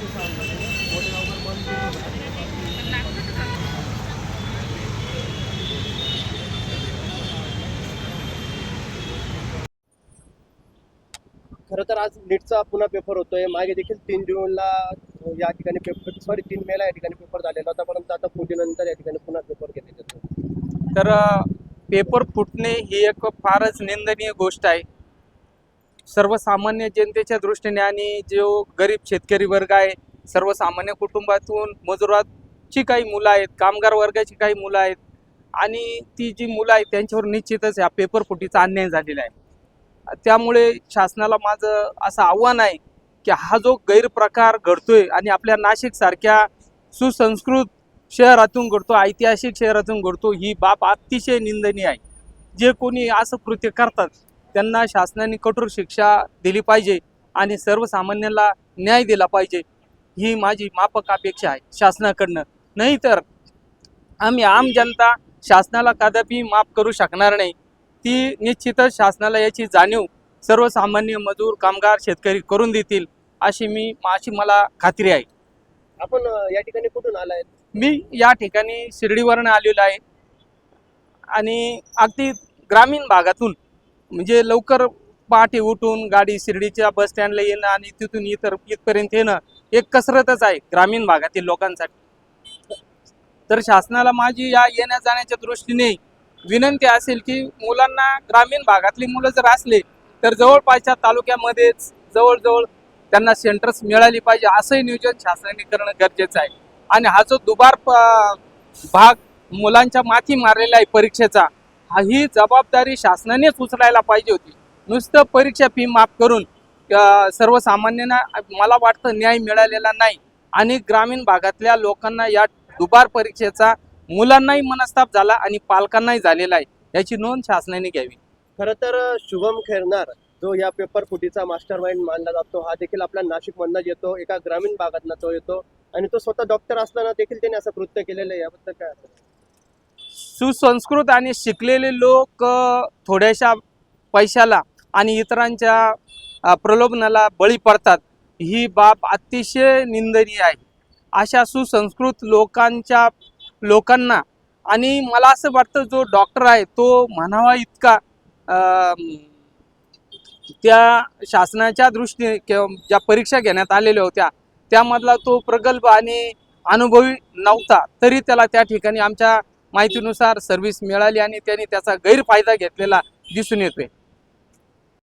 खरं तर आज नीटचा पुन्हा पेपर होतोय. मागे देखील 3 जूनला या ठिकाणी पेपर, सॉरी 3 मेला या ठिकाणी पेपर झालेला होता, परंतु आता फुटीनंतर या ठिकाणी पुन्हा पेपर घेतले जातो. तर पेपर फुटणे ही एक फारच निंदनीय गोष्ट आहे. सर्वसामान्य जनतेच्या दृष्टीने आणि जो गरीब शेतकरी वर्ग आहे, सर्वसामान्य कुटुंबातून मजुराची काही मुलं आहेत, कामगार वर्गाची काही मुलं आहेत आणि ती जी मुलं आहेत त्यांच्यावर निश्चितच या पेपर फुटीचा अन्याय झालेला आहे. त्यामुळे शासनाला माझं असं आव्हान आहे की हा जो गैरप्रकार घडतोय आणि आपल्या नाशिक सारख्या सुसंस्कृत शहरातून घडतो, ऐतिहासिक शहरातून घडतो, ही बाब अतिशय निंदनीय आहे. जे कोणी असं कृत्य करतात त्यांना शासनाने कठोर शिक्षा दिली पाहिजे आणि सर्वसामान्याला न्याय दिला पाहिजे, ही माझी माफक अपेक्षा आहे शासनाकडनं. नाही तर आम्ही आम जनता शासनाला कदापि माफ करू शकणार नाही. ती निश्चितच शासनाला याची जाणीव सर्वसामान्य मजूर, कामगार, शेतकरी करून देतील अशी मला खात्री आहे. आपण या ठिकाणी कुठून आलाय? मी या ठिकाणी शिर्डीवरून आलेलो आहे आणि अगदी ग्रामीण भागातून, म्हणजे लवकर पहाटे उठून गाडी शिर्डीच्या बस स्टँडला येणं आणि तिथून इथपर्यंत येणं एक कसरतच आहे ग्रामीण भागातील लोकांसाठी. तर शासनाला माझी या येण्या जाण्याच्या दृष्टीने विनंती असेल की मुलांना, ग्रामीण भागातली मुलं जर असले तर जवळपासच्या तालुक्यामध्येच जवळजवळ त्यांना सेंटर्स मिळाली पाहिजे, असंही नियोजन शासनाने करणं गरजेचं आहे. आणि हा जो दुबार भाग मुलांच्या माथी मारलेला आहे परीक्षेचा, ही जबाबदारी शासनानेच उचलायला पाहिजे होती. नुसतं परीक्षा फी माफ करून सर्वसामान्यांना मला वाटतं न्याय मिळालेला नाही आणि ग्रामीण भागातल्या लोकांना या दुबार परीक्षेचा मुलांनाही मनस्ताप झाला आणि पालकांनाही झालेला आहे, याची नोंद शासनाने घ्यावी. खरं तर शुभम खेरनार जो या पेपर फुटीचा मास्टर माइंड मानला जातो, हा देखील आपल्या नाशिकमधनं येतो, एका ग्रामीण भागातनं तो येतो आणि तो स्वतः डॉक्टर असताना देखील त्याने असं कृत्य केलेलं आहे. याबद्दल काय असेल? सुसंस्कृत आणि शिकलेले लोक थोड्याशा पैशाला आणि इतरांच्या प्रलोभनाला बळी पडतात, ही बाब अतिशय निंदनीय आहे. अशा सुसंस्कृत लोकांना आणि मला असं वाटतं जो डॉक्टर आहे तो म्हणावा इतका त्या शासनाच्या दृष्टीने किंवा ज्या परीक्षा घेण्यात आलेल्या होत्या त्यामधला तो प्रगल्भ आणि अनुभवी नव्हता, तरी त्याला त्या ठिकाणी आमच्या माहितीनुसार सर्व्हिस मिळाली आणि त्यांनी त्याचा गैरफायदा घेतलेला दिसून येतोय.